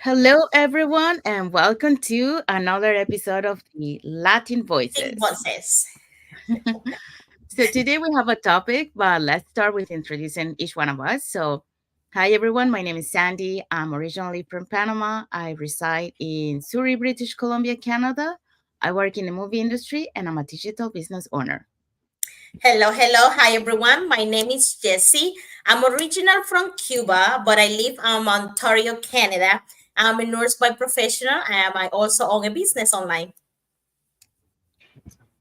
Hello, everyone, and welcome to another episode of the Latin Big Voices. bosses. So, today we have a topic, but let's start with introducing each one of us. So, hi, everyone. My name is Sandy. I'm originally from Panama. I reside in Surrey, British Columbia, Canada. I work in the movie industry, and I'm a digital business owner. Hello. Hi, everyone. My name is Jessie. I'm original from Cuba, but I live in Ontario, Canada. I'm a nurse by professional, and I also own a business online.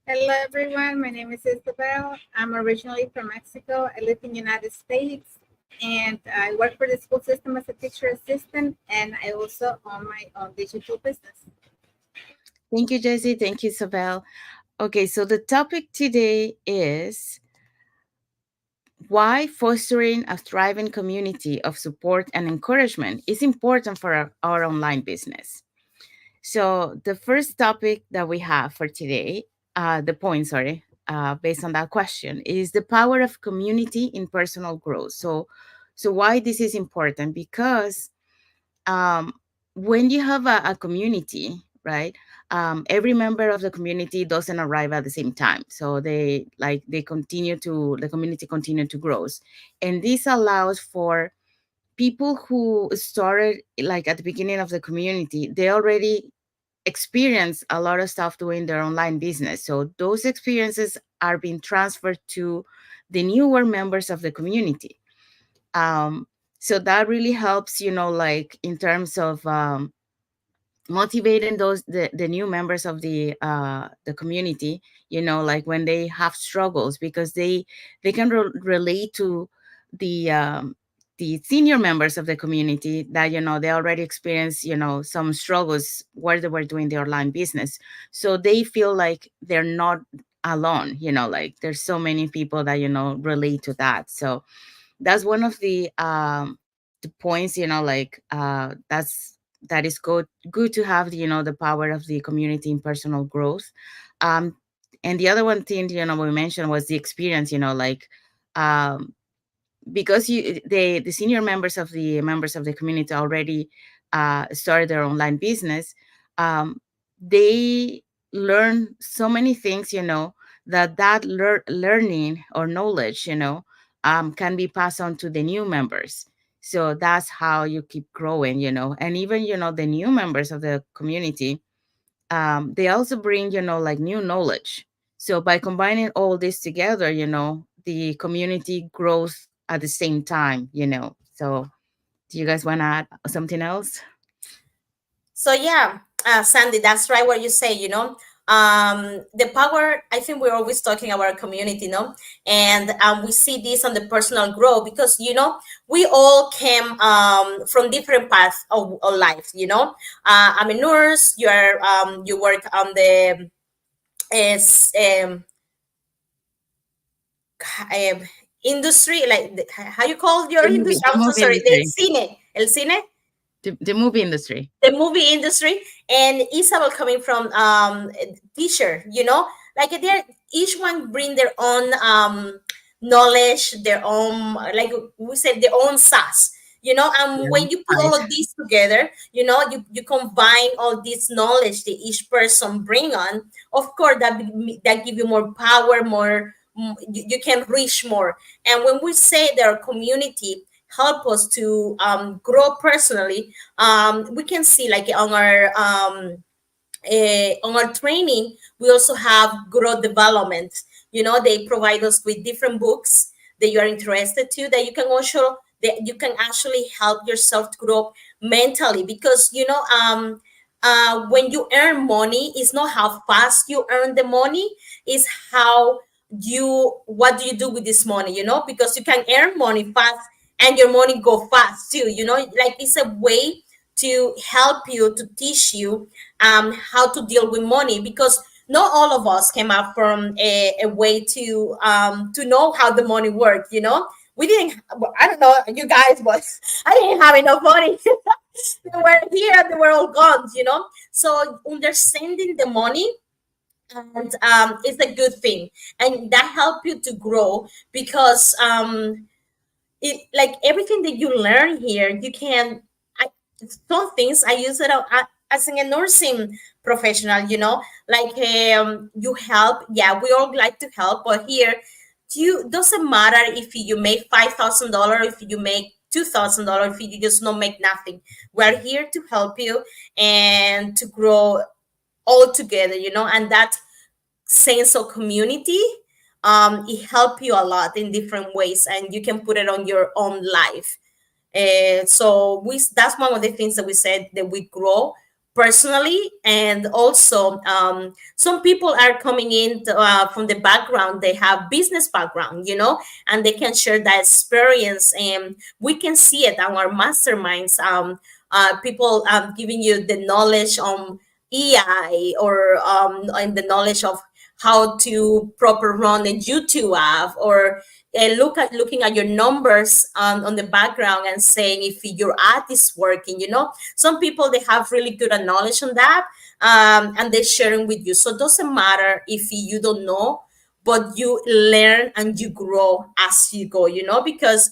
Hello everyone, my name is Isabel. I'm originally from Mexico. I live in the United States and I work for the school system as a teacher assistant and I also own my own digital business. Thank you, Jessie. Thank you, Isabel. Okay, so the topic today is why fostering a thriving community of support and encouragement is important for our online business. So, the first topic that we have for today, the point, sorry, based on that question, is the power of community in personal growth. So why this is important? Because um, when you have a community, right? Every member of the community doesn't arrive at the same time, so the community continue to grow, and this allows for people who started like at the beginning of the community. They already experience a lot of stuff doing their online business, so those experiences are being transferred to the newer members of the community. um, so that really helps, like in terms of motivating the new members of the community, like when they have struggles, because they can relate to the the senior members of the community that they already experienced some struggles where they were doing their online business, so they feel like they're not alone, like there's so many people that relate to that. So that's one of the points, that is good to have, the power of the community in personal growth. um and the other one thing, we mentioned was the experience, um because the senior members of the community already started their online business. They learn so many things, that learning or knowledge, can be passed on to the new members. So that's how you keep growing, and even the new members of the community, they also bring, like new knowledge. So by combining all this together, the community grows at the same time, So do you guys want to add something else? So yeah, Sandy, that's right what you say. The power. I think we're always talking about our community, and we see this on the personal growth because we all came from different paths of life. I'm a nurse. You work on the is um, industry, like how you call your industry? The I'm so movie sorry. The industry. cine, el cine, The movie industry. the movie industry, and Isabel coming from teacher. Like they each one bring their own knowledge, their own, like we said, their own sauce. And Yeah. when you put Right. all of these together, you combine all this knowledge that each person bring on. Of course, that give you more power, more you can reach more. And when we say that our community help us to grow personally, we can see like on our training, we also have growth development. They provide us with different books that you are interested to, that you can actually help yourself to grow mentally, because when you earn money, it's not how fast you earn the money, it's how what do you do with this money, because you can earn money fast and your money go fast too, like it's a way to help you, to teach you how to deal with money, because not all of us came up from a way to know how the money worked. We didn't. Well, I don't know you guys, but I didn't have enough money. They were here, they were all gone. So understanding the money, and is a good thing, and that help you to grow, because it, like everything that you learn here, you can. some things I use it as a nursing professional, like you help. Yeah, we all like to help, but here, you doesn't matter if you make $5,000, if you make $2,000, if you just don't make nothing. We're here to help you and to grow all together, and that sense of community, it help you a lot in different ways, and you can put it on your own life. So that's one of the things that we said, that we grow personally, and also some people are coming in from the background, they have business background, and they can share that experience, and we can see it on our masterminds. People giving you the knowledge on EI, or and the knowledge of how to proper run a YouTube app, or looking at your numbers on the background and saying if your ad is working. Some people, they have really good knowledge on that, and they're sharing with you. So it doesn't matter if you don't know, but you learn and you grow as you go, because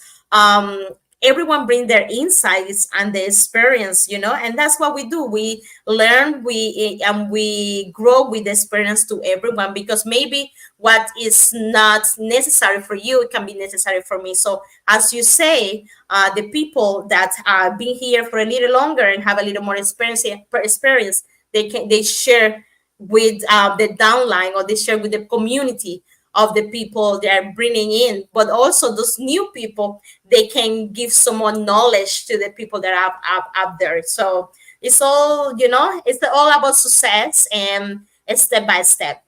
everyone bring their insights and the experience, and that's what we do. We learn, and we grow with the experience to everyone, because maybe what is not necessary for you, it can be necessary for me. So as you say, the people that are been here for a little longer and have a little more experience, they share with the downline, or they share with the community of the people they are bringing in. But also those new people, they can give some more knowledge to the people that are up there. So it's all, it's all about success, and step by step.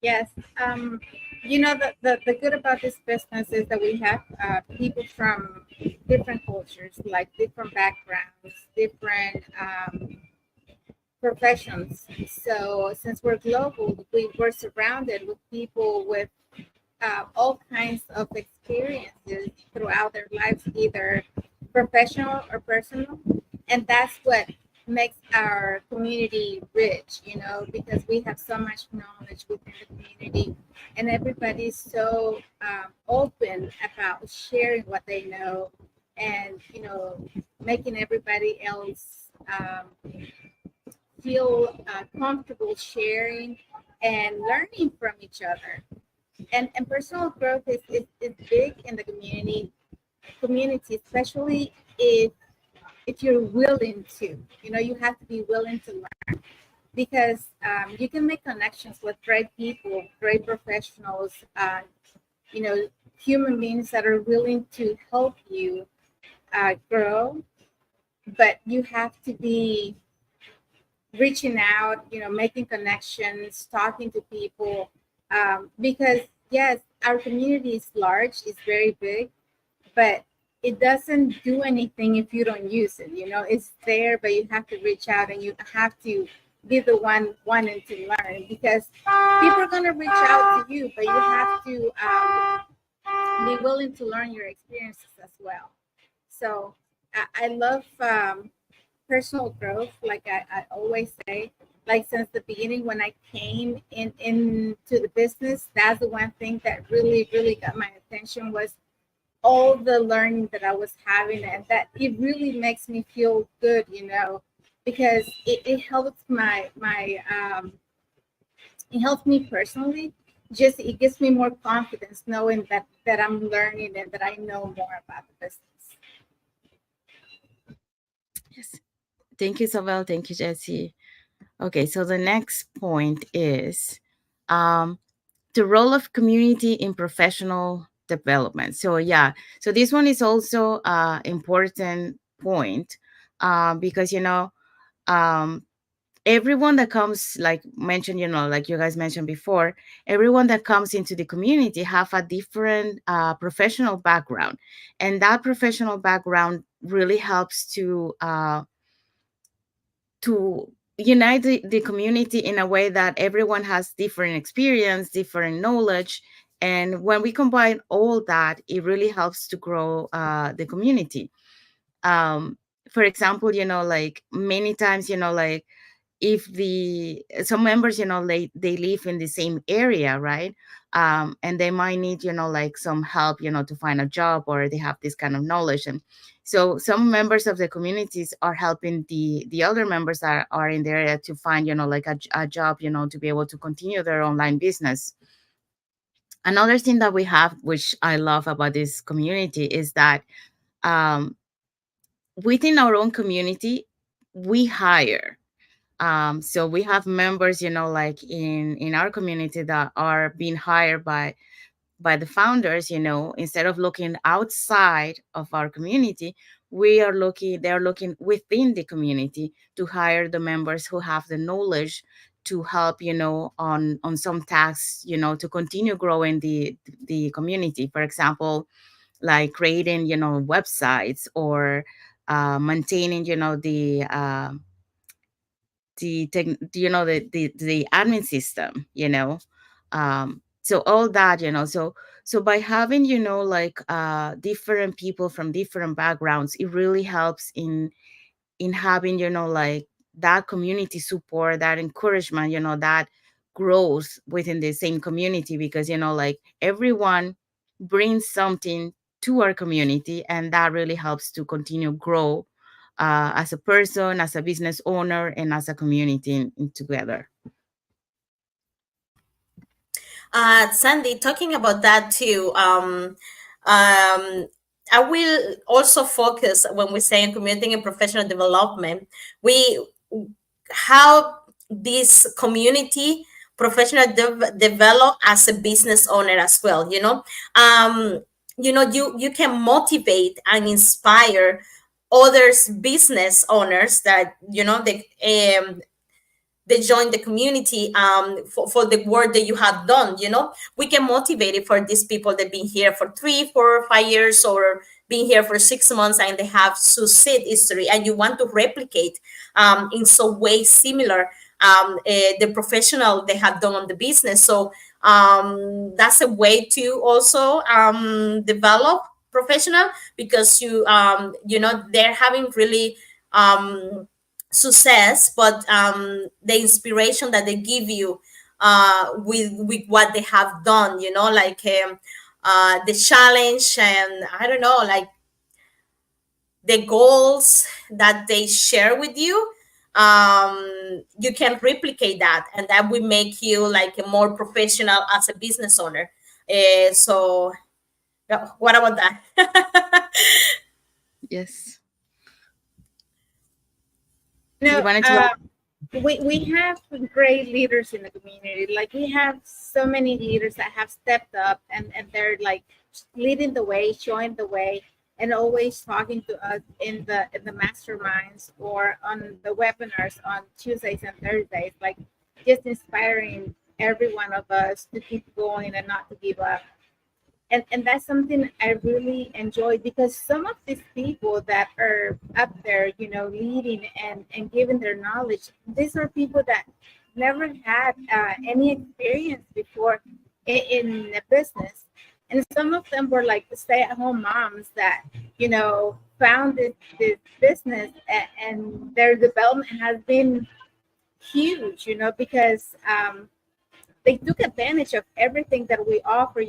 Yes. The good about this business is that we have people from different cultures, like different backgrounds, different professions. So since we're global, we're surrounded with people with all kinds of experiences throughout their lives, either professional or personal. And that's what makes our community rich, because we have so much knowledge within the community, and everybody's so open about sharing what they know, and making everybody else feel comfortable sharing and learning from each other. And personal growth is big in the community, especially if you're willing to. You have to be willing to learn, because you can make connections with great people, great professionals, you know, human beings that are willing to help you grow. But you have to be reaching out, making connections, talking to people, because yes, our community is large, it's very big, but it doesn't do anything if you don't use it. It's there, but you have to reach out, and you have to be the one wanting to learn, because people are going to reach out to you, but you have to be willing to learn your experiences as well. So I love personal growth, like I always say. Like since the beginning, when I came into the business, that's the one thing that really really got my attention, was all the learning that I was having, and that it really makes me feel good, because it helps it helps me personally. Just it gives me more confidence knowing that I'm learning and that I know more about the business. Yes. Thank you, Isabel. Thank you, Jesse. Okay, so the next point is um, the role of community in professional development. So yeah, so this one is also important point, because um, everyone that comes, like mentioned, like you guys mentioned before, everyone that comes into the community have a different professional background, and that professional background really helps to unite the community in a way that everyone has different experience, different knowledge. And when we combine all that, it really helps to grow the community. um, for example, like many times, like if the some members, they live in the same area, right? and they might need, like some help, to find a job, or they have this kind of knowledge. And so some members of the communities are helping the other members that are in the area to find, like a job, to be able to continue their online business. Another thing that we have, which I love about this community, is that um, within our own community, we hire. So we have members, like in our community, that are being hired by the founders. Instead of looking outside of our community, they're looking within the community to hire the members who have the knowledge to help, on some tasks, to continue growing the community. For example, like creating, websites, or maintaining, the tech, the admin system. So all that, so by having, like different people from different backgrounds, it really helps in having, like that community support, that encouragement, that growth within the same community, because, like everyone brings something to our community, and that really helps to continue grow, as a person, as a business owner, and as a community together. Sandy, talking about that too, I will also focus when we say community and professional development. We how this community professional develop as a business owner as well. Um, you can motivate and inspire others business owners that they join the community for the work that you have done. We can motivate it for these people that been here for 3 4 5 years, or been here for 6 months, and they have succeed history, and you want to replicate in some way similar the professional they have done on the business. So that's a way to also develop professional, because they're having really success, but the inspiration that they give you with what they have done, like the challenge, and I don't know, like the goals that they share with you, you can replicate that, and that will make you like a more professional as a business owner. So yeah, what about that? Yes. You No, wanted to add? we have great leaders in the community. Like we have so many leaders that have stepped up, and they're like leading the way, showing the way, and always talking to us in the masterminds or on the webinars on Tuesdays and Thursdays, like just inspiring every one of us to keep going and not to give up. And that's something I really enjoy, because some of these people that are up there, leading and giving their knowledge, these are people that never had any experience before in a business. And some of them were like stay-at-home moms that, found this business, and their development has been huge, because they took advantage of everything that we offer,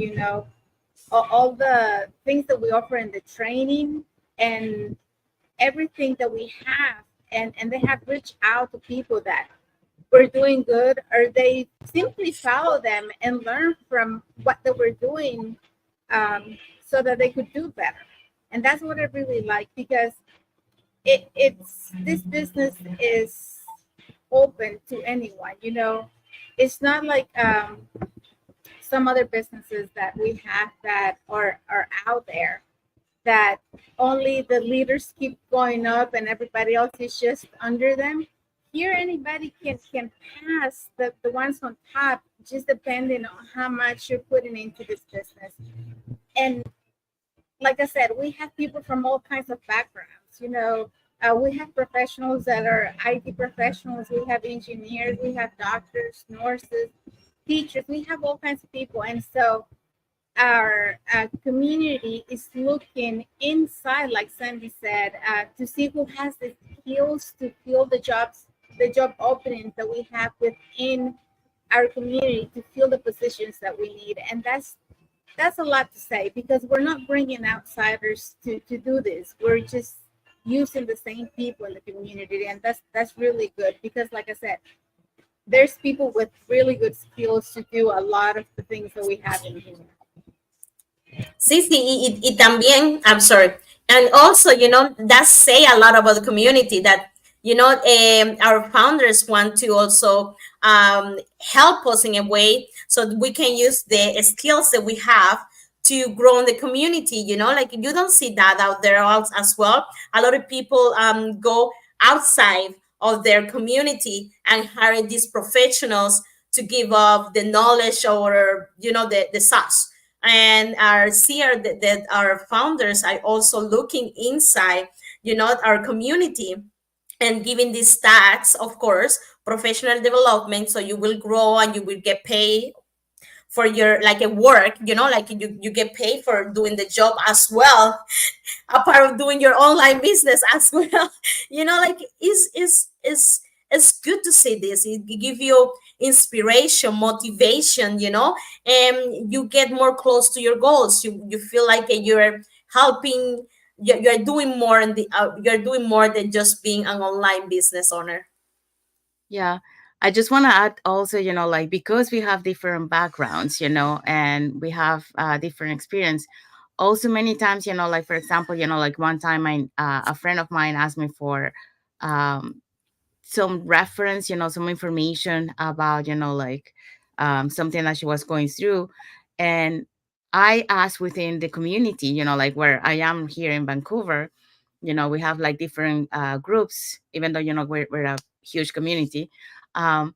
all the things that we offer in the training and everything that we have, and they have reached out to people that were doing good, or they simply follow them and learn from what they were doing, so that they could do better. And that's what I really like, because it's this business is open to anyone. It's not like some other businesses that we have that are out there, that only the leaders keep going up and everybody else is just under them. Here anybody can pass the ones on top, just depending on how much you're putting into this business. And like I said, we have people from all kinds of backgrounds. We have professionals that are IT professionals, we have engineers, we have doctors, nurses, teachers, we have all kinds of people. And so our community is looking inside, like Sandy said, to see who has the skills to fill the job openings that we have within our community to fill the positions that we need, and that's a lot to say because we're not bringing outsiders to do this. We're just using the same people in the community, and that's really good because, like I said, there's people with really good skills to do a lot of the things that we have in here. Sí, sí, y también, I'm sorry, and also, that say a lot about the community that, our founders want to also help us in a way so that we can use the skills that we have to grow in the community, like you don't see that out there as well. A lot of people go outside of their community and hire these professionals to give up the knowledge or, the sauce, and our seer that our founders are also looking inside, our community and giving these tasks, of course, professional development, so you will grow and you will get paid for your like a work, like you get paid for doing the job as well, a part of doing your online business as well. Like it's good to see this. It give you inspiration, motivation, and you get more close to your goals. You feel like you're helping. You're doing more, you're doing more than just being an online business owner. Yeah. I just want to add also, like because we have different backgrounds, and we have different experience. Also, many times, like for example, like one time, a friend of mine asked me for um, some reference, some information about, like something that she was going through. And I asked within the community, like where I am here in Vancouver, we have like different groups, even though, we're a huge community. Um,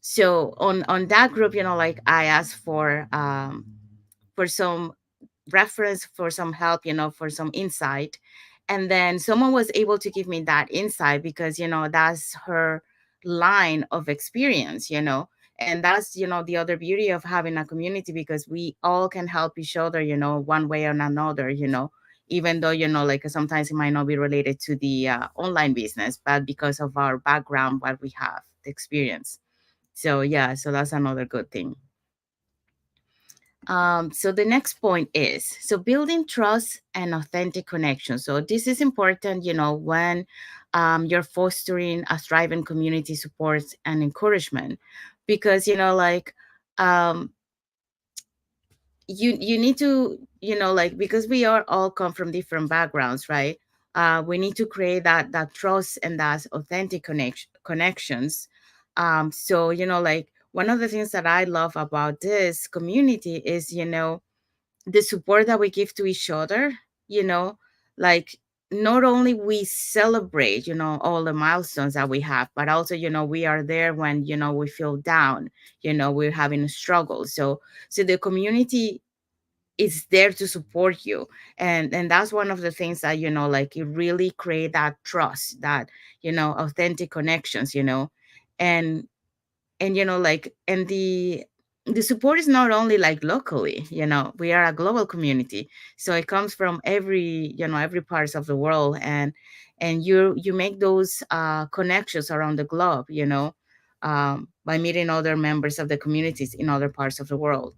so on that group, like I asked for some reference, for some help, for some insight. And then someone was able to give me that insight because, that's her line of experience, and that's, the other beauty of having a community because we all can help each other, one way or another, even though, like sometimes it might not be related to the online business, but because of our background, what we have, the experience. So, yeah, so that's another good thing. So the next point is so building trust and authentic connection. So this is important, when you're fostering a thriving community support and encouragement, because like um, you need to like because we are all come from different backgrounds, right? We need to create that trust and that authentic connections. So like one of the things that I love about this community is the support that we give to each other, you know, like not only we celebrate, all the milestones that we have, but also, we are there when, we feel down, we're having a struggle. So the community is there to support you. And that's one of the things that, like it really create that trust, that, authentic connections, and like and the support is not only like locally, we are a global community, so it comes from every parts of the world, and you make those connections around the globe, by meeting other members of the communities in other parts of the world.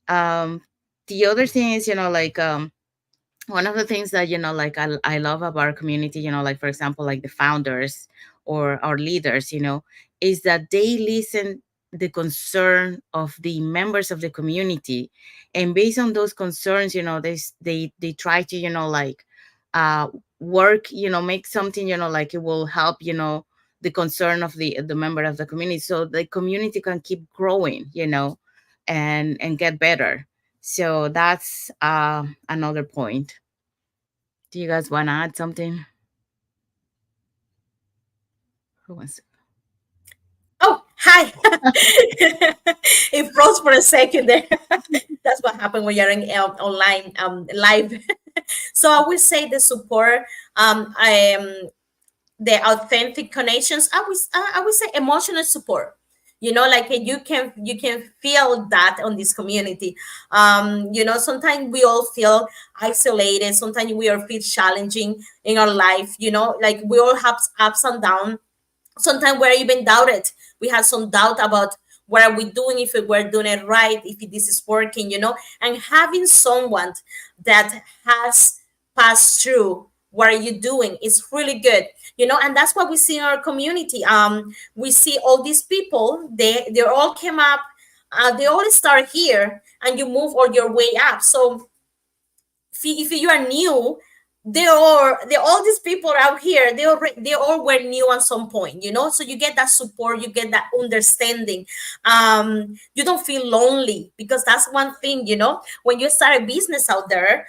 um the other thing is, like one of the things that like I love about our community, like for example like the founders or our leaders, is that they listen the concern of the members of the community, and based on those concerns, they try to like uh work, make something, like it will help, the concern of the member of the community, so the community can keep growing, and get better. So that's another point. Do you guys want to add something? Who wants to? Oh, hi. It froze for a second there. That's what happened when you're in online live. So I would say the support, the authentic connections. I would say emotional support. Like you can feel that on this community. Sometimes we all feel isolated. Sometimes we all feel challenging in our life. Like we all have ups and downs. Sometimes we're even doubted. We have some doubt about what are we doing, if we're doing it right, if this is working, and having someone that has passed through what are you doing is really good, and that's what we see in our community. We see all these people, they all came up, they all start here, and you move all your way up. So if you are new, they all these people out here, they all were new at some point, so you get that support, you get that understanding. You don't feel lonely, because that's one thing, when you start a business out there,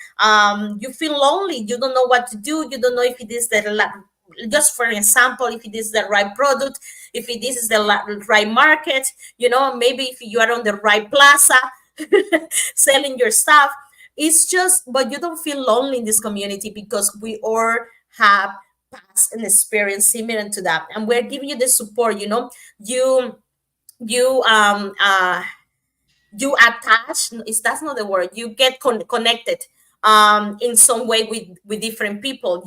you feel lonely, you don't know what to do, you don't know if it is just for example, if it is the right product, if it is the right market, maybe if you are on the right plaza selling your stuff. It's just, but you don't feel lonely in this community, because we all have past and experience similar to that, and we're giving you the support. You you you attach, is that's not the word, you get connected in some way with different people,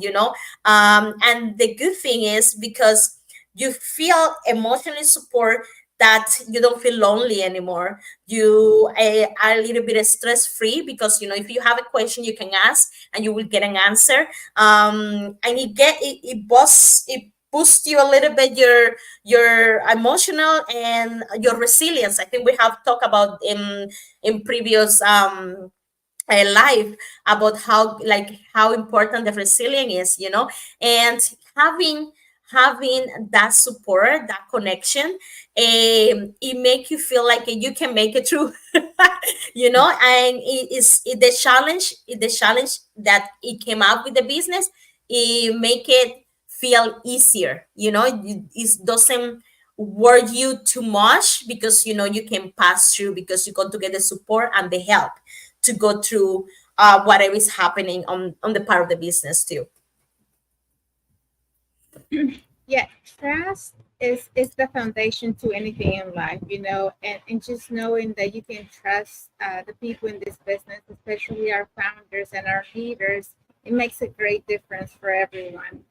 and the good thing is, because you feel emotionally support, that you don't feel lonely anymore. You are a little bit stress free, because if you have a question, you can ask and you will get an answer. And it boosts you a little bit, your emotional and your resilience. I think we have talked about in previous life about how important the resilience is, and having that support, that connection, it make you feel like you can make it through. And the challenge that it came up with the business, it make it feel easier, it doesn't worry you too much, because you can pass through, because you got to get the support and the help to go through whatever is happening on the part of the business too. Yeah, trust is the foundation to anything in life, and just knowing that you can trust the people in this business, especially our founders and our leaders, it makes a great difference for everyone.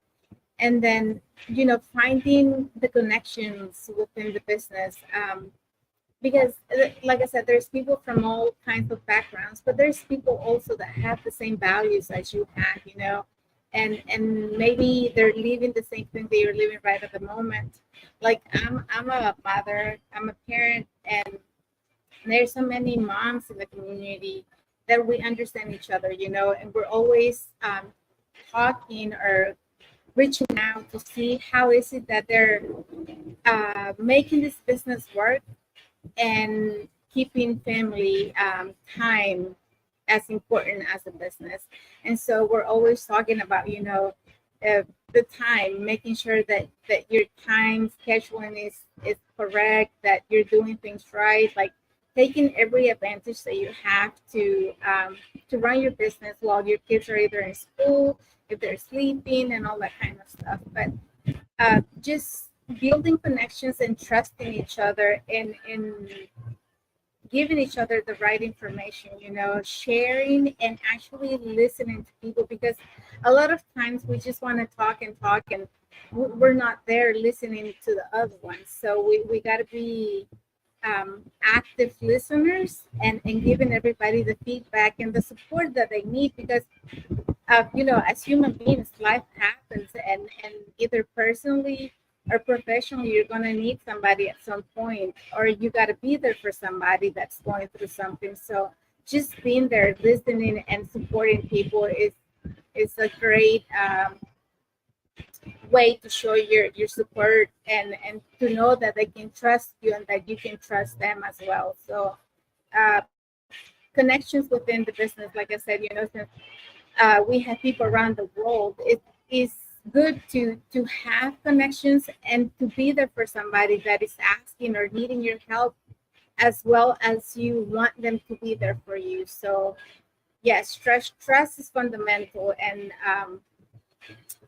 And then, finding the connections within the business, because like I said, there's people from all kinds of backgrounds, but there's people also that have the same values as you have, and maybe they're living the same thing that you're living right at the moment. Like I'm a mother, I'm a parent, and there's so many moms in the community that we understand each other, and we're always talking or reaching out to see how is it that they're making this business work and keeping family time as important as a business. And so we're always talking about, the time, making sure that your time scheduling is correct, that you're doing things right, like taking every advantage that you have to run your business while your kids are either in school, if they're sleeping, and all that kind of stuff. But just building connections and trusting each other, and giving each other the right information, sharing and actually listening to people, because a lot of times we just want to talk and talk, and we're not there listening to the other ones. So we got to be active listeners, and giving everybody the feedback and the support that they need, because as human beings, life happens, and either personally or professionally, you're going to need somebody at some point, or you got to be there for somebody that's going through something. So just being there, listening and supporting people is a great way to show your support, and to know that they can trust you and that you can trust them as well. So uh, connections within the business, like I said, since we have people around the world, it is good to have connections and to be there for somebody that is asking or needing your help, as well as you want them to be there for you. So yes, trust is fundamental, and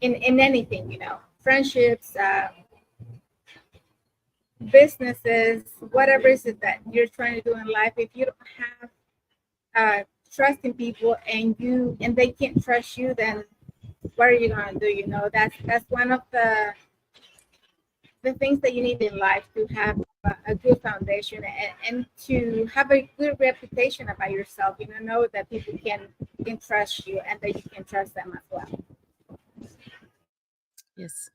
in anything, friendships, businesses, whatever is it that you're trying to do in life. If you don't have trust in people, and they can't trust you, then what are you gonna do? That's one of the the things that you need in life to have a good foundation, and to have a good reputation about yourself. Know that people can trust you and that you can trust them as well. Yes.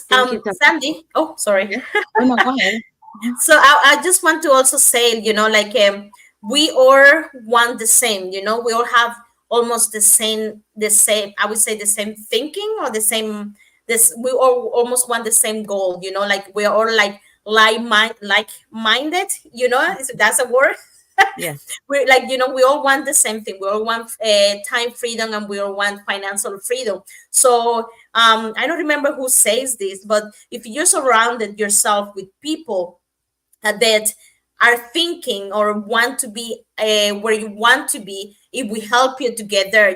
Thank you, Sandy. Oh, sorry. Yes. Oh no, go ahead. Mhm. So I just want to also say, like we all want the same. We all have almost the same. I would say the same thinking, or the same. This we all almost want the same goal. Like we're all like minded. Is that's a word? Yes. We're like, we all want the same thing. We all want time freedom, and we all want financial freedom. So I don't remember who says this, but if you surrounded yourself with people that are thinking or want to be where you want to be, it will help you together.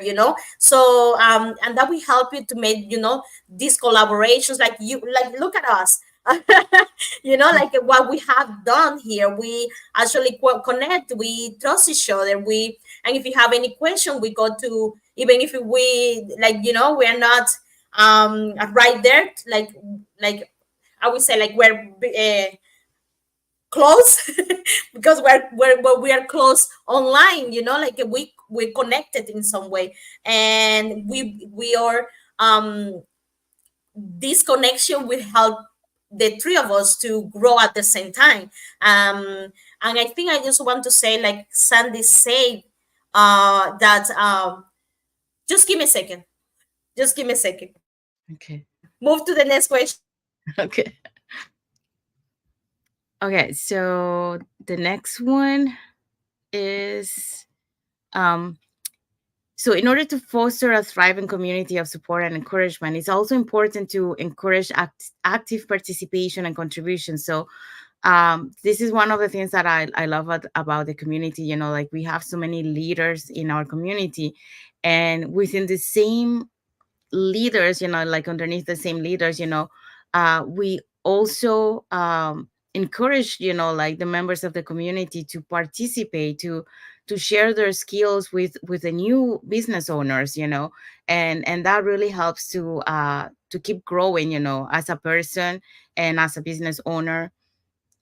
So and that will help you to make these collaborations, like look at us. Like what we have done here, we actually connect, we trust each other, and if you have any question, we go to, even if we we are not right there, like I would say, like we're close, because we are close online, like we're connected in some way, and we are this connection will help the three of us to grow at the same time. And I think I just want to say, like Sandy said, that just give me a second, just give me a second, Okay. move to the next question. Okay. Okay. So the next one is um so in order to foster a thriving community of support and encouragement, it's also important to encourage active participation and contribution. So this is one of the things that I love about the community. Like we have so many leaders in our community, and within the same leaders, like underneath the same leaders, we also encourage, like the members of the community to participate, to share their skills with the new business owners, and that really helps to keep growing, as a person and as a business owner.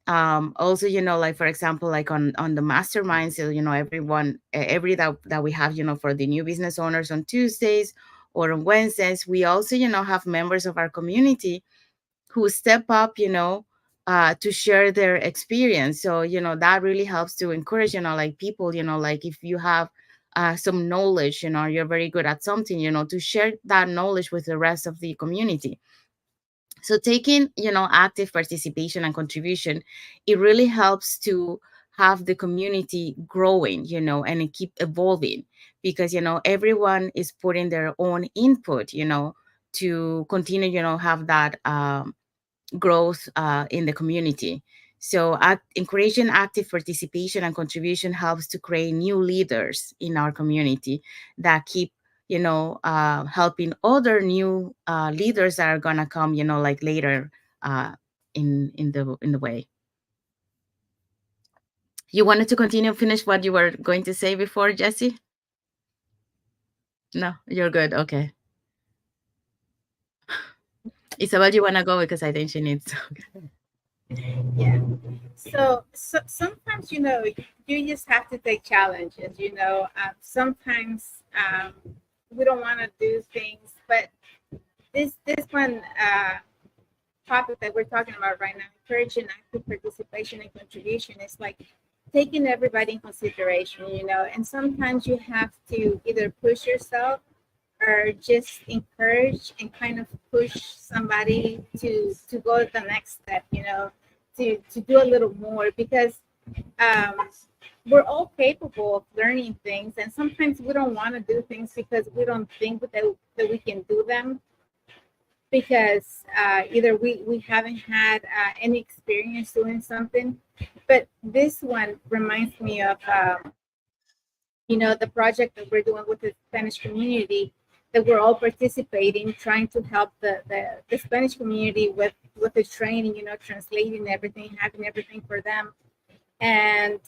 Also, like for example, like on the masterminds, so, everyone every that we have, for the new business owners on Tuesdays or on Wednesdays, we also, have members of our community who step up, to share their experience. So, that really helps to encourage, like people, like if you have some knowledge, you're very good at something, to share that knowledge with the rest of the community. So taking, active participation and contribution, it really helps to have the community growing, and it keep evolving, because, everyone is putting their own input, to continue, have that growth in the community. So encouraging active participation and contribution helps to create new leaders in our community that keep, helping other new leaders that are gonna come, like later in the way. You wanted to continue, finish what you were going to say before, Jesse? No, you're good. Okay. Isabel, you wanna go, because I think she needs. Yeah. So sometimes, you just have to take challenges. Sometimes we don't want to do things, but this one topic that we're talking about right now, encouraging active participation and contribution, is like taking everybody in consideration. And sometimes you have to either push yourself or just encourage and kind of push somebody to go the next step, to do a little more, because um, we're all capable of learning things, and sometimes we don't want to do things because we don't think that we can do them, because either we haven't had any experience doing something. But this one reminds me of the project that we're doing with the Spanish community, that we're all participating, trying to help the Spanish community with the training, translating everything, having everything for them. And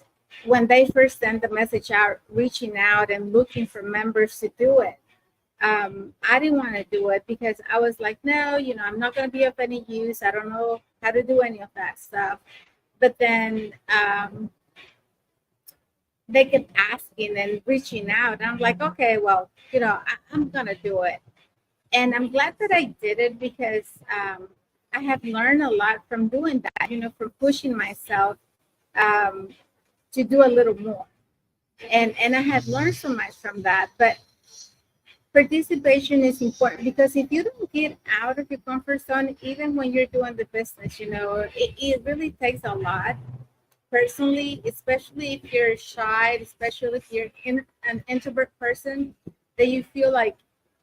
when they first sent the message out, reaching out and looking for members to do it, I didn't want to do it because I was like, no, I'm not going to be of any use. I don't know how to do any of that stuff. But then they kept asking and reaching out. And I'm like, okay, well, I'm going to do it. And I'm glad that I did it because I have learned a lot from doing that, from pushing myself um, to do a little more. And I have learned so much from that. But participation is important because if you don't get out of your comfort zone, even when you're doing the business, it really takes a lot personally, especially if you're shy, especially if you're an introvert person, that you feel like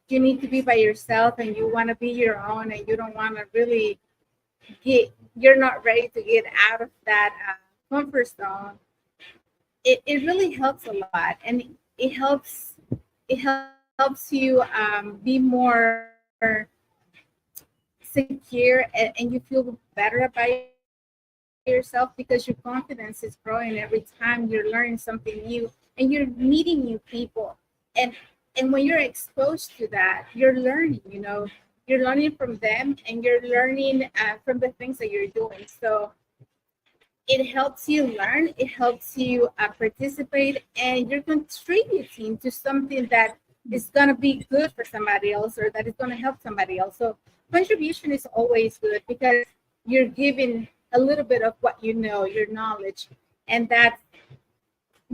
you need to be by yourself and you want to be your own and you don't want to really you're not ready to get out of that comfort zone. It really helps a lot, and it helps you be more secure, and you feel better about yourself because your confidence is growing every time you're learning something new and you're meeting new people. And and when you're exposed to that, you're learning from them, and you're learning from the things that you're doing. So it helps you learn, it helps you participate, and you're contributing to something that is going to be good for somebody else or that is going to help somebody else. So contribution is always good because you're giving a little bit of what your knowledge, and that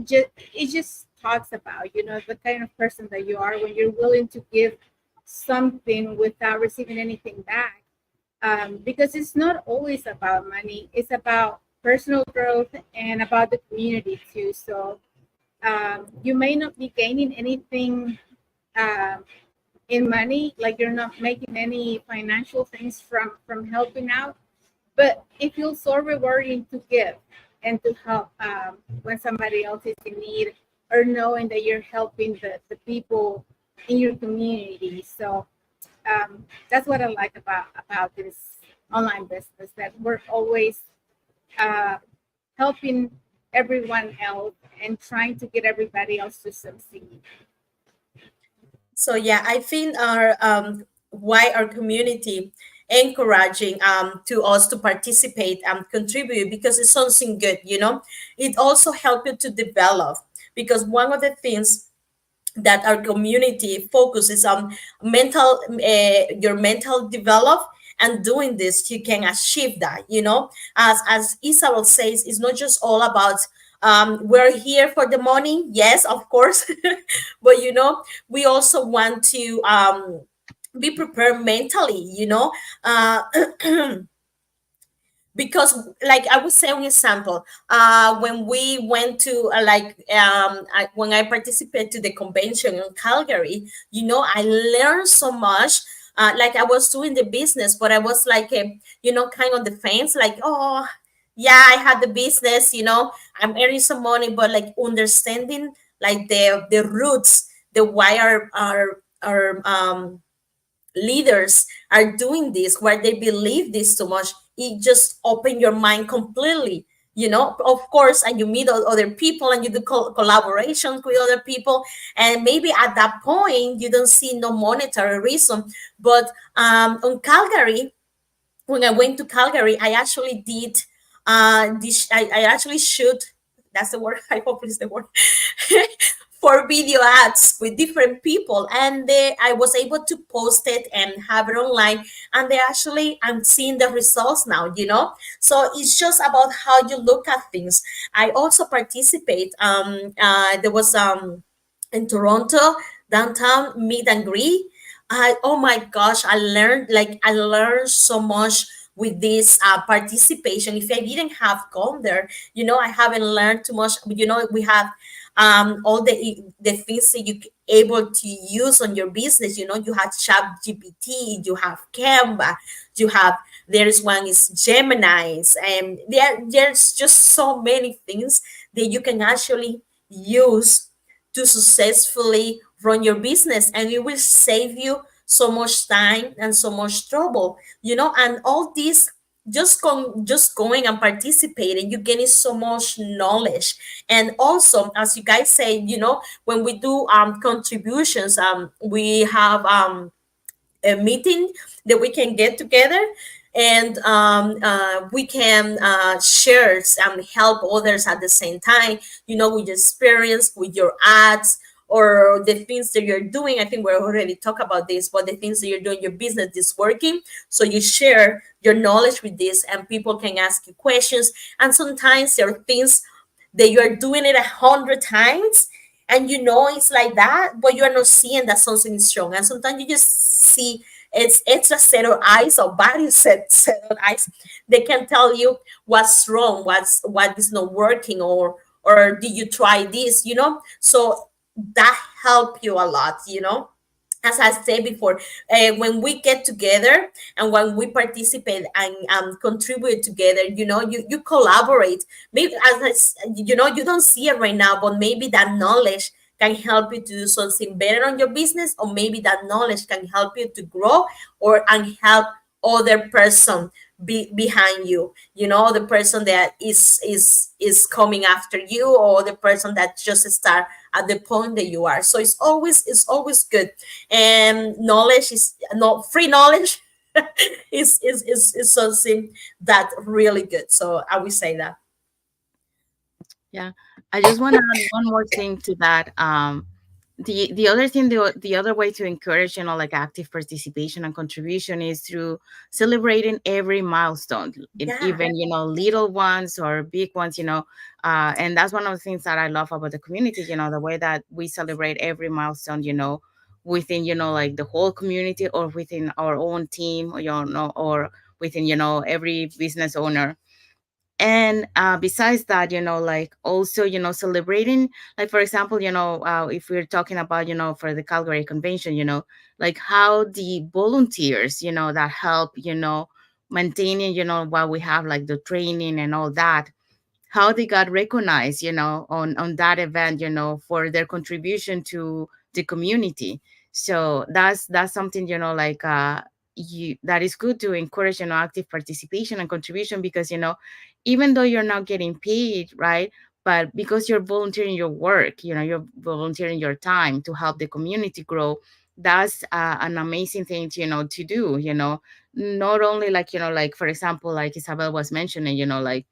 just talks about the kind of person that you are when you're willing to give something without receiving anything back. Because it's not always about money, it's about personal growth and about the community too. So you may not be gaining anything um, in money, like you're not making any financial things from helping out, but it feels so rewarding to give and to help when somebody else is in need, or knowing that you're helping the people in your community. So that's what I like about this online business, that we're always uh, helping everyone else and trying to get everybody else to succeed. So yeah, I think our why our community encouraging to us to participate and contribute, because it's something good, it also helps you to develop, because one of the things that our community focuses on mental your mental develop, and doing this you can achieve that, as Isabel says, it's not just all about we're here for the money, yes, of course, but we also want to be prepared mentally, uh, because like I was saying example, when we went to when I participated to the convention in Calgary, I learned so much. Like I was doing the business, but I was like kind of on the fence, like, oh yeah, I had the business, I'm earning some money, but like understanding like the roots, the why our leaders are doing this, where they believe this so much, it just open your mind completely, of course. And you meet other people and you do collaborations with other people, and maybe at that point you don't see no monetary reason. But on Calgary, when I went to Calgary, I actually did this. I actually shoot. That's the word. I hope it's the word. For video ads with different people, and I was able to post it and have it online, and they actually, I'm seeing the results now. So it's just about how you look at things. I also participate. There was in Toronto downtown meet and greet. Oh my gosh, I learned so much with this participation. If I didn't have gone there, I haven't learned too much. We have all the things that you able to use on your business. You have Chat GPT, you have Canva, you have, there's one is Gemini's, and there's just so many things that you can actually use to successfully run your business, and it will save you so much time and so much trouble, and all this just going and participating, you're getting so much knowledge. And also, as you guys say, when we do contributions, we have a meeting that we can get together, and we can share and help others at the same time, with your experience, with your ads, or the things that you're doing. I think we already talked about this, but the things that you're doing, your business is working, so you share your knowledge with this, and people can ask you questions. And sometimes there are things that you're doing it 100 times, and it's like that, but you are not seeing that something is strong. And sometimes you just see it's a set of eyes, or body set of eyes. They can tell you what's wrong, what is not working, or did you try this, so that help you a lot, as I said before. When we get together and when we participate and contribute together, you collaborate. Maybe, you don't see it right now, but maybe that knowledge can help you to do something better on your business, or maybe that knowledge can help you to grow, or and help other person behind you, the person that is coming after you, or the person that just start at the point that you are. So it's always good. And knowledge is not free knowledge. Is something that really good, so I would say that. Yeah, I just want to add one more thing to that. The other thing, the other way to encourage, like active participation and contribution, is through celebrating every milestone, Yeah. even little ones or big ones. And that's one of the things that I love about the community. The way that we celebrate every milestone. Within like the whole community, or within our own team, or or within every business owner. And besides that, like also celebrating, like for example, if we're talking about for the Calgary convention, like how the volunteers that help maintaining while we have like the training and all that, how they got recognized, on that event, for their contribution to the community. So that's something, like that is good to encourage, active participation and contribution, because even though you're not getting paid, right? But because you're volunteering your work, you're volunteering your time to help the community grow. That's an amazing thing to, to do. Not only like like for example, like Isabel was mentioning, like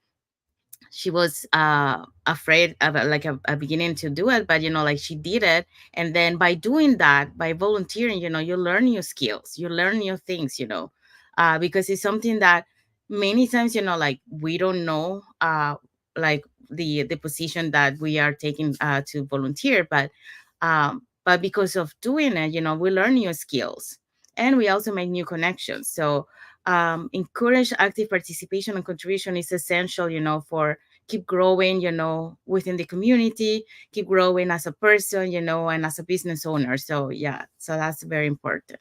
she was afraid of like a beginning to do it, but like she did it. And then by doing that, by volunteering, you learn new skills, you learn new things, because it's something that many times, like we don't know, like the position that we are taking to volunteer. But because of doing it, we learn new skills, and we also make new connections. So encourage active participation and contribution is essential, for keep growing, within the community, keep growing as a person, and as a business owner. So yeah, so that's very important.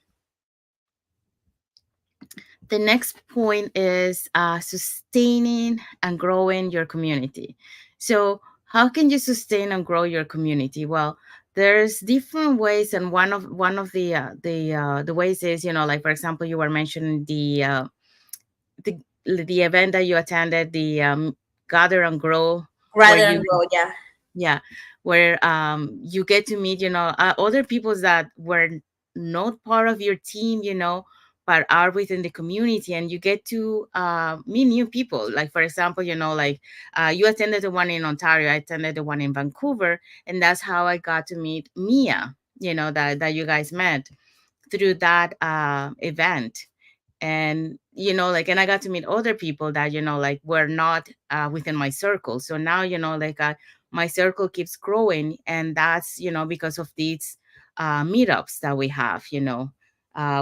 The next point is sustaining and growing your community. So how can you sustain and grow your community? Well, there's different ways, and one of the ways is, like for example, you were mentioning the event that you attended, the gather and grow, where Rather than you, grow, yeah. yeah, where you get to meet, other peoples that were not part of your team, but are within the community, and you get to meet new people. Like for example, like you attended the one in Ontario, I attended the one in Vancouver, and that's how I got to meet Mia, that you guys met through that event. And like, and I got to meet other people that like were not within my circle. So now like my circle keeps growing, and that's because of these meetups that we have,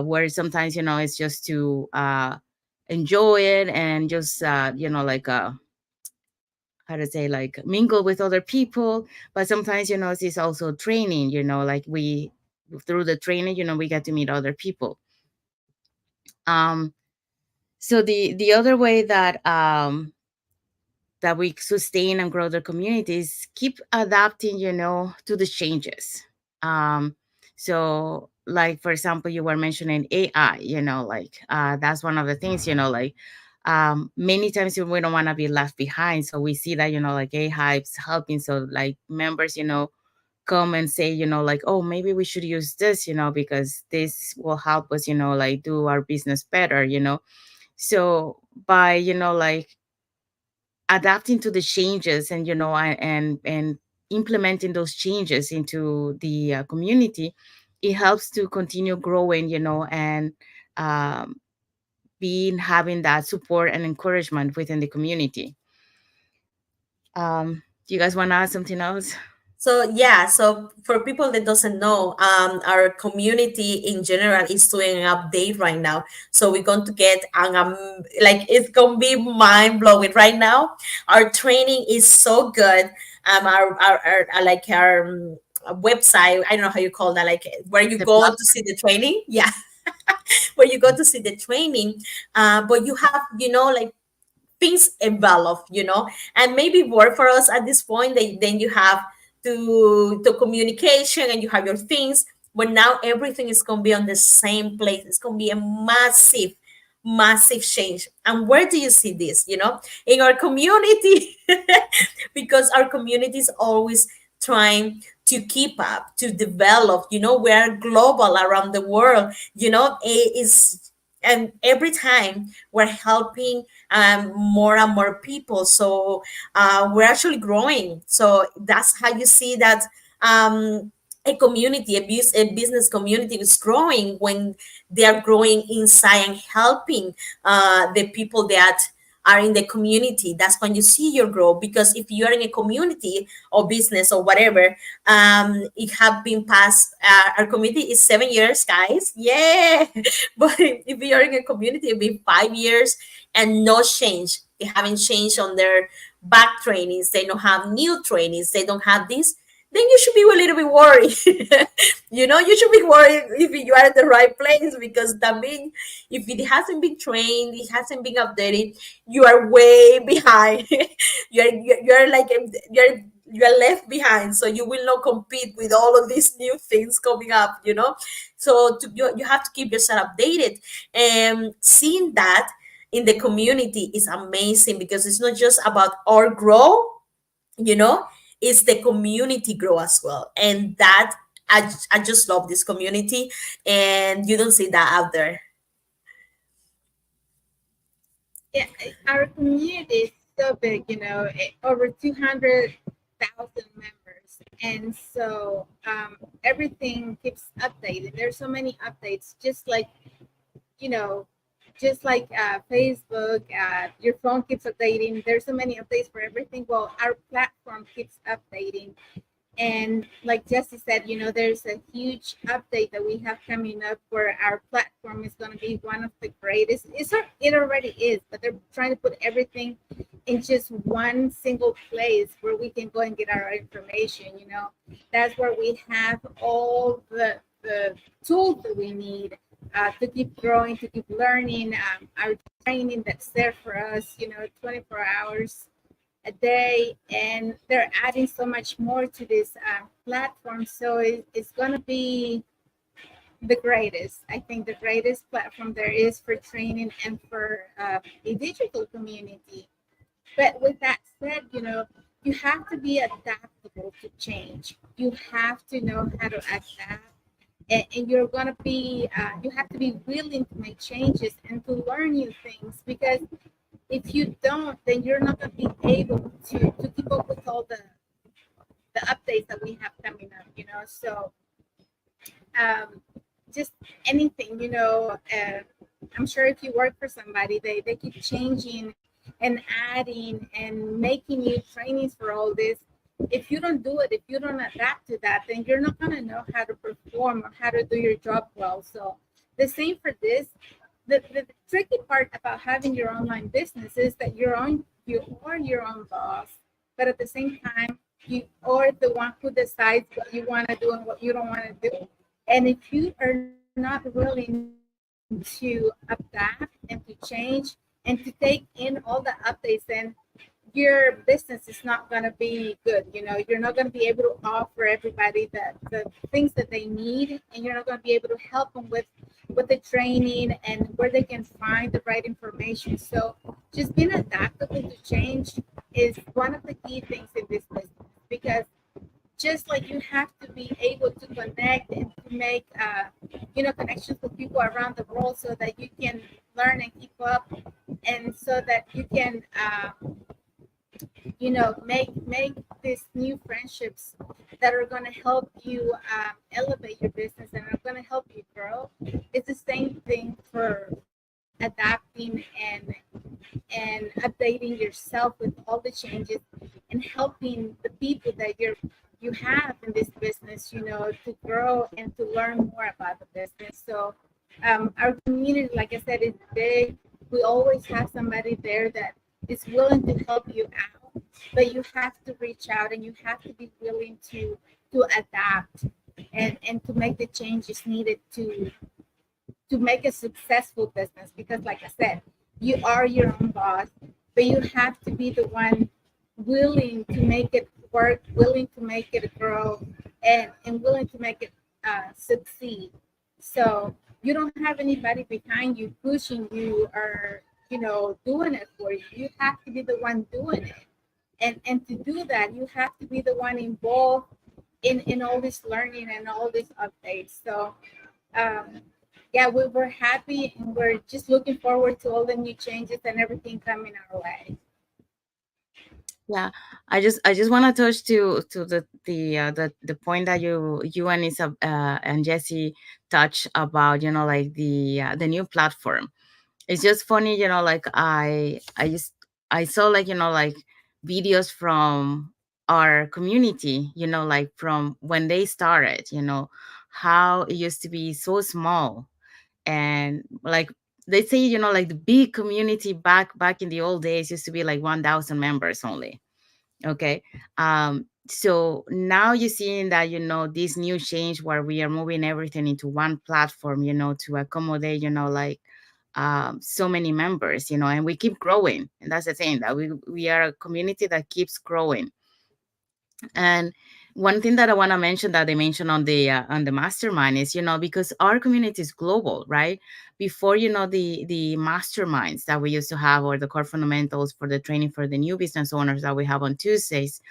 where sometimes it's just to enjoy it, and just like how to say, like mingle with other people. But sometimes it's also training, like we, through the training, we get to meet other people. um so the other way that we sustain and grow the communities, keep adapting, to the changes. So like for example, you were mentioning AI, like that's one of the things, like Many times we don't want to be left behind, so we see that, like A hypes helping, so like members, come and say, like, oh, maybe we should use this, because this will help us, like do our business better, so by, like adapting to the changes, and and implementing those changes into the community, it helps to continue growing, and um, being having that support and encouragement within the community. Do you guys want to add something else? So yeah, so for people that doesn't know, our community in general is doing an update right now. So we're going to get an like it's gonna be mind blowing right now. Our training is so good. Like our website. I don't know how you call that. Like where you The go to platform. see the training. Yeah, where you go to see the training. But you have, like things envelop, and maybe work for us at this point. Then you have to communication, and you have your things, but now everything is going to be on the same place. It's going to be a massive change. And where do you see this? In our community, because our community is always trying to keep up, to develop. We're global around the world. It is, and every time we're helping more and more people. So we're actually growing. So that's how you see that a community, a business community is growing when they are growing inside and helping the people that are in the community. That's when you see your growth. Because if you're in a community or business or whatever, it have been past, our community is 7 years, guys. Yeah. But if you're in a community, it'll be 5 years and no change. They haven't changed on their back trainings. They don't have new trainings. They don't have this. Then you should be a little bit worried. You should be worried if you are at the right place, because that means if it hasn't been trained, it hasn't been updated, you are way behind. You're like you're left behind, so you will not compete with all of these new things coming up. So you have to keep yourself updated, and seeing that in the community is amazing, because it's not just about our growth, you know it's the community grow as well. And that, I just love this community, and you don't see that out there. Yeah, our community is so big, over 200,000 members. And so everything keeps updated. There's so many updates, you know, just like Facebook, your phone keeps updating. There's so many updates for everything. Well, our platform keeps updating. And like Jesse said, there's a huge update that we have coming up where our platform is going to be one of the greatest. It already is, but they're trying to put everything in just one single place where we can go and get our information. That's where we have all the tools that we need to keep growing, to keep learning. Our training that's there for us, 24 hours a day, and they're adding so much more to this platform. So it's going to be the greatest, I think, the greatest platform there is for training and for a digital community. But with that said, you have to be adaptable to change. You have to know how to adapt, and you're going to be you have to be willing to make changes and to learn new things, because if you don't, then you're not going to be able to keep up with all the updates that we have coming up. So um, just anything, I'm sure if you work for somebody, they keep changing and adding and making new trainings for all this. If you don't do it, if you don't adapt to that, then you're not going to know how to perform or how to do your job well. So the same for this. The tricky part about having your online business is that you are your own boss, but at the same time, you are the one who decides what you want to do and what you don't want to do. And if you are not willing to adapt and to change and to take in all the updates, then your business is not going to be good. You're not going to be able to offer everybody the things that they need, and you're not going to be able to help them with the training and where they can find the right information. So just being adaptable to change is one of the key things in this business, because just like you have to be able to connect and to make connections with people around the world so that you can learn and keep up, and so that you can make these new friendships that are going to help you elevate your business and are going to help you grow. It's the same thing for adapting and updating yourself with all the changes, and helping the people that you have in this business, to grow and to learn more about the business. So our community, like I said, is big. We always have somebody there that is willing to help you out, but you have to reach out and you have to be willing to adapt and to make the changes needed to make a successful business. Because like I said, you are your own boss, but you have to be the one willing to make it work, willing to make it grow, and willing to make it succeed. So you don't have anybody behind you pushing you, or doing it for you. You have to be the one doing it, and to do that you have to be the one involved in all this learning and all these updates. So um, yeah, we were happy, and we're just looking forward to all the new changes and everything coming our way. Yeah, I just want to touch to the point that you and Isa and Jesse touch about, like the new platform. It's just funny, like I saw, like, like videos from our community, like from when they started, how it used to be so small. And like they say, like the big community back in the old days used to be like 1,000 members only. Okay. So now you're seeing that, this new change where we are moving everything into one platform, to accommodate, like so many members, and we keep growing. And that's the thing, that we are a community that keeps growing. And one thing that I want to mention, that they mentioned on the mastermind, is, because our community is global, right? Before, the masterminds that we used to have, or the core fundamentals for the training for the new business owners that we have on Tuesdays,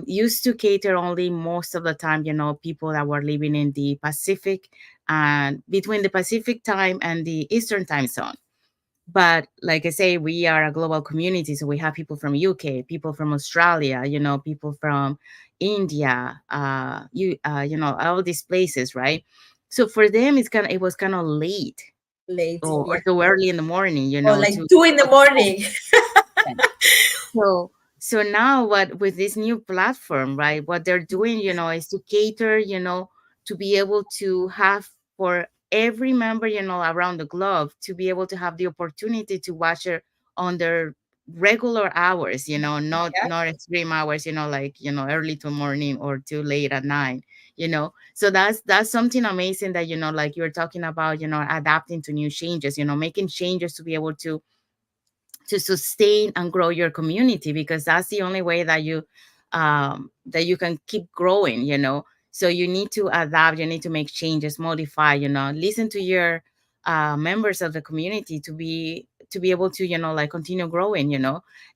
used to cater only most of the time, people that were living in the Pacific, and between the Pacific time and the Eastern time zone. But like I say, we are a global community, so we have people from UK, people from Australia, people from India, all these places, right? So for them, it was kind of late, Late, or yeah. too early in the morning, Or like to 2 in the morning. so so now, what with this new platform, right? What they're doing, is to cater, to be able to have, for every member, around the globe, to be able to have the opportunity to watch it on their regular hours, Yeah. not extreme hours, like, early to morning or too late at night, So that's something amazing, that, like you're talking about, adapting to new changes, making changes to be able to sustain and grow your community, because that's the only way that you can keep growing, so you need to adapt, you need to make changes, modify, listen to your members of the community, to be able to, like, continue growing,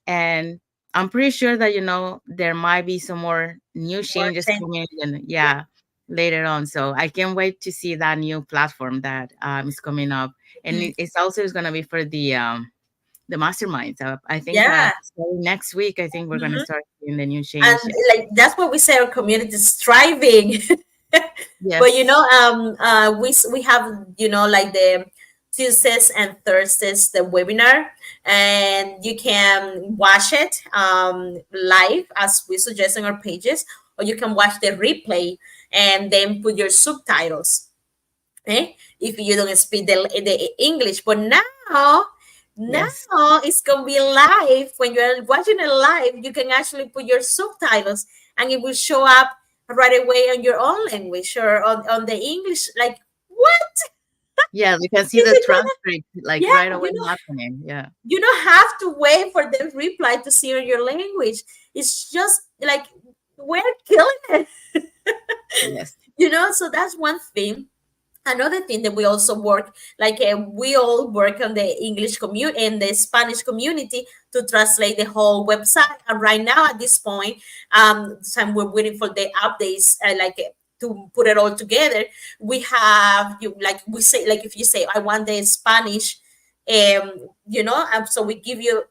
and I'm pretty sure that, there might be some more new More changes change. coming, and yeah, later on. So I can't wait to see that new platform that is coming up. And it's also going to be for the masterminds. I think Yeah. starting next week, I think we're going to Mhm. start seeing the new And change. like that's what we say our community is thriving. But Yes, we have like the Tuesdays and Thursdays the webinar, and you can watch it live as we suggest on our pages, or you can watch the replay and then put your subtitles. If you don't speak the English. But yes, now it's gonna be live. When you're watching it live, you can actually put your subtitles, and it will show up right away on your own language or on the English. Like what? Yeah, we can see Is the it not? transcript like Yeah, right away happening. Yeah. you don't have to wait for the reply to see your language. It's just like we're killing it. Yes. So that's one thing. Another thing that we also work, like we all work on the English community and the Spanish community to translate the whole website. And right now at this point, so we're waiting for the updates, to put it all together. We have you, like we say, like if you say I want the Spanish, so we give you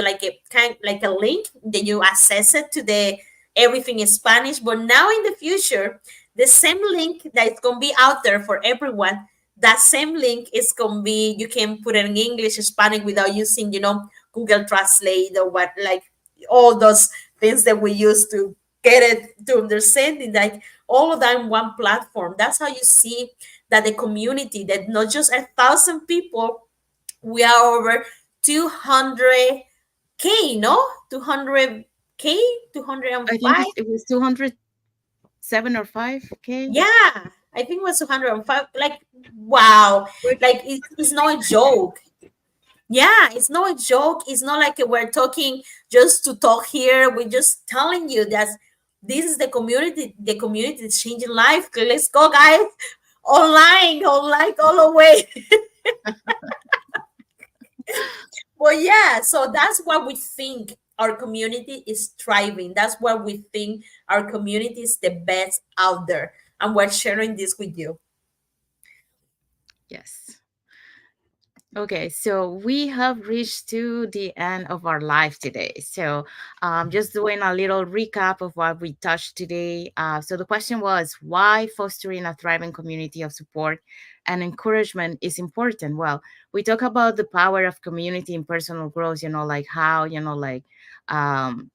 like a kind, like a link, then you access it to the everything in Spanish. But now in the future, the same link that's gonna be out there for everyone, that same link is gonna be, you can put it in English, Spanish, without using, Google Translate or what, like all those things that we use to get it to understand it, like all of that in one platform. That's how you see that the community, that not just 1,000 people, we are over 200K, no? 200K, I think 205. it was 207 or 5K. Yeah, I think it was 205. Like, wow. We're Like, it's not a joke. Yeah, it's not a joke. It's not like we're talking just to talk here. We're just telling you that this is the community. The community is changing life. Let's go, guys. Online, online, all the way. Well, yeah, so that's what we think our community is thriving. That's what we think our community is the best out there. And we're sharing this with you. Yes. Okay, so we have reached to the end of our life today. So, just doing a little recap of what we touched today. So, the question was why fostering a thriving community of support and encouragement is important. Well, we talk about the power of community and personal growth. Like how um,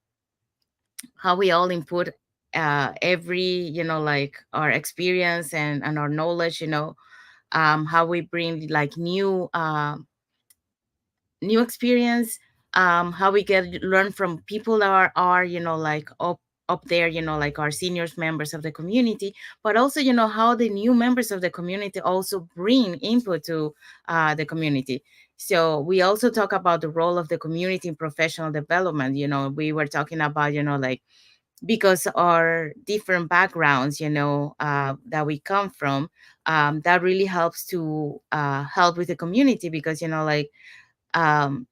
how we all input every like our experience and our knowledge. How we bring like new experience, how we get learn from people that are like up there, like our seniors members of the community, but also how the new members of the community also bring input to the community. So we also talk about the role of the community in professional development. We were talking about like because our different backgrounds, that we come from, that really helps to help with the community because um,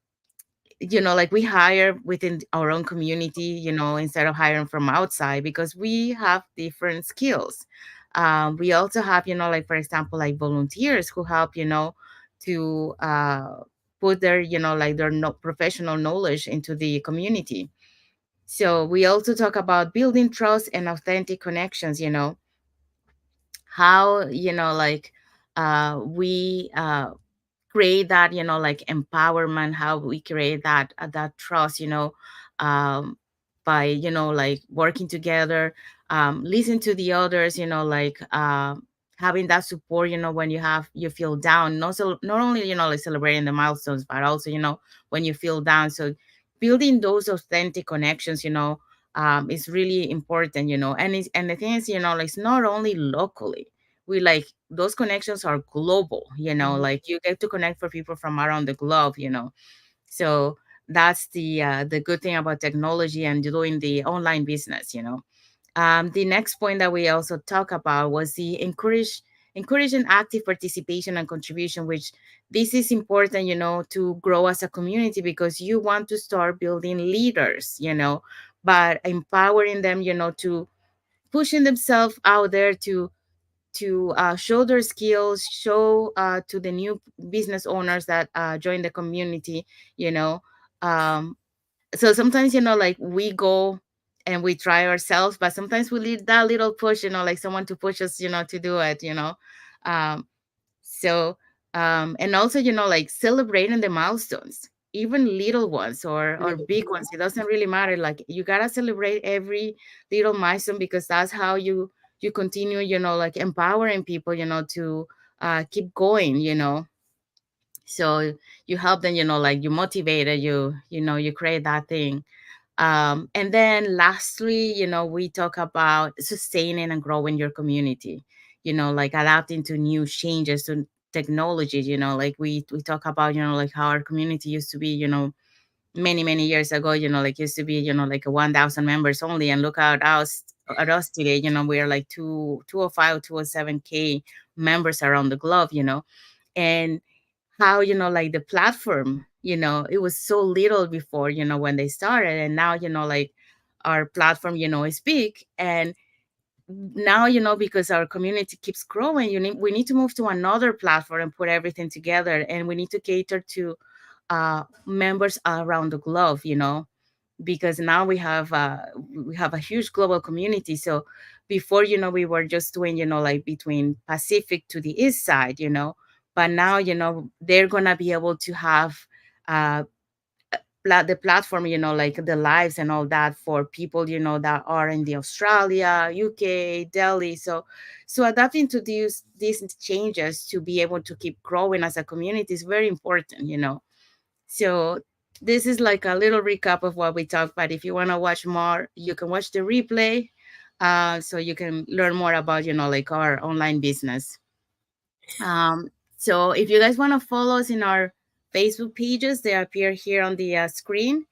like we hire within our own community, instead of hiring from outside because we have different skills. We also have, like for example, like volunteers who help, to put their, like their professional knowledge into the community. So we also talk about building trust and authentic connections, how, we create that like empowerment, how we create that trust, um by like working together, listen to the others, having that support, when you feel down, and also not only like celebrating the milestones, but also when you feel down. So building those authentic connections, is really important, and the thing is, like it's not only locally, we like those connections are global, Mhm. like you get to connect for people from around the globe, so that's the good thing about technology and doing the online business. The next point that we also talk about was the encouraging active participation and contribution, which this is important, to grow as a community because you want to start building leaders, but empowering them, to pushing themselves out there to show their skills, show to the new business owners that join the community, you know. Um, so sometimes, like we go and we try ourselves, but sometimes we need that little push, like someone to push us, to do it, Um, so, and also, like celebrating the milestones, even little ones or big ones. It doesn't really matter. Like you gotta celebrate every little milestone because that's how you continue, like empowering people, to keep going, So you help them, like you motivate it, you create that thing. And then lastly, we talk about sustaining and growing your community, like adapting to new changes, technology, like we talk about, like how our community used to be, many years ago, like used to be, like a 1,000 members only, and look at us today, we are like 205, 207K members around the globe, and how, like the platform, it was so little before, when they started, and now, like our platform, is big. And now, because our community keeps growing, we need to move to another platform and put everything together, and we need to cater to members around the globe, because now we have a huge global community. So before, we were just doing, like between Pacific to the east side, but now, they're gonna be able to have uh the platform, like the lives and all that, for people, that are in the Australia, UK, Delhi. So adapting to these changes to be able to keep growing as a community is very important, so this is like a little recap of what we talked. But if you want to watch more, you can watch the replay, so you can learn more about, like our online business. Um, so if you guys want to follow us in our Facebook pages, they appear here on the screen.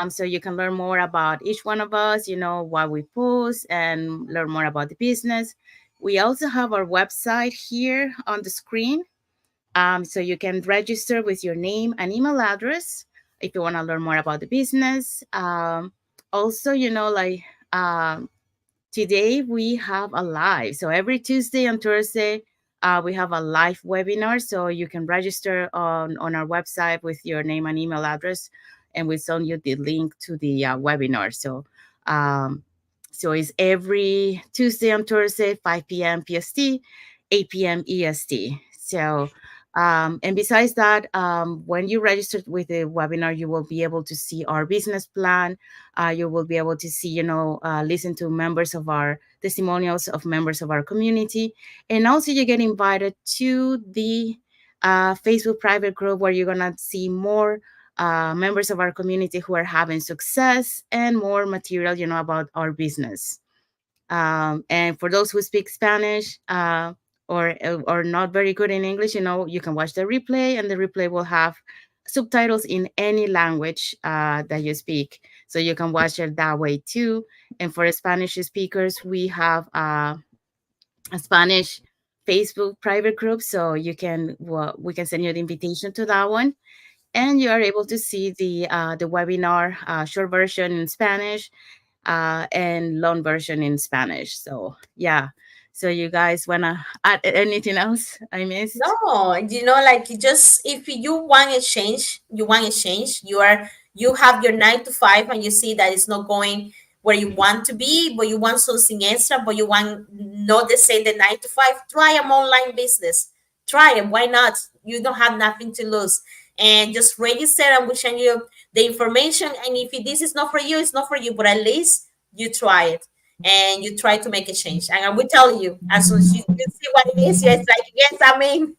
So you can learn more about each one of us, what we post, and learn more about the business. We also have our website here on the screen. So you can register with your name and email address if you want to learn more about the business. Also, like um, today we have a live. So every Tuesday and Thursday, we have a live webinar. So you can register on our website with your name and email address, and we send you the link to the webinar. Um, so it's every Tuesday and Thursday, 5 p.m. PST, 8 p.m. EST. And besides that, when you register with the webinar, you will be able to see our business plan. You will be able to see, listen to members of our testimonials of members of our community. And also you get invited to the Facebook private group, where you're going to see more members of our community who are having success, and more material, about our business. And for those who speak Spanish, or not very good in English, you can watch the replay, and the replay will have subtitles in any language that you speak. So you can watch it that way too. And for Spanish speakers, we have a Spanish Facebook private group, so we can send you the invitation to that one, and you are able to see the webinar short version in Spanish, and long version in Spanish. So yeah. So you guys wanna add anything else I missed? No, like, you just, if you want a change, you want a change. You have your 9 to 5, and you see that it's not going where you want to be, but you want something extra, but you want not the same the 9 to 5. Try an online business. Try it. Why not? You don't have nothing to lose. And just register, and we'll send you the information. And if this is not for you, it's not for you. But at least you try it, and you try to make a change. And I will tell you, as soon as you see what it is, you're like, yes, I mean.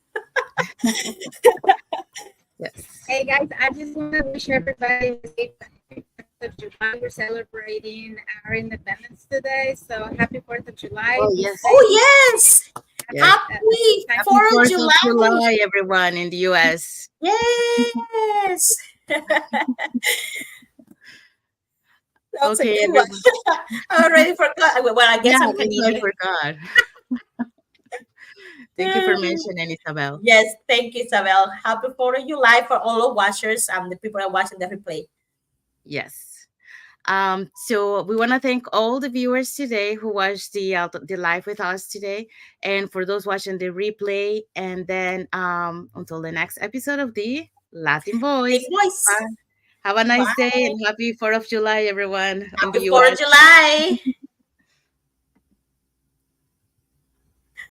Yes. Hey guys, I just want to wish everybody a safe and happy 4th of July. We're celebrating our independence today, so happy 4th of July. Oh Be yes. Oh, safe. yes. Yes. Happy Happy 4th of 4th of July. July, everyone in the US. Yes. That's a Okay, good one. everyone. I already forgot. Well, I Yeah, guess I'm that's what I Canadian. forgot. Thank you for mentioning, Isabel. Yes, thank you, Isabel. Happy 4th of July for all the watchers and the people that are watching the replay. Yes. So we want to thank all the viewers today who watched the live with us today, and for those watching the replay. And then until the next episode of the Latin Big Voice. voice. Have a nice day, Bye. and happy 4th of July, everyone in the Happy 4th US. of July.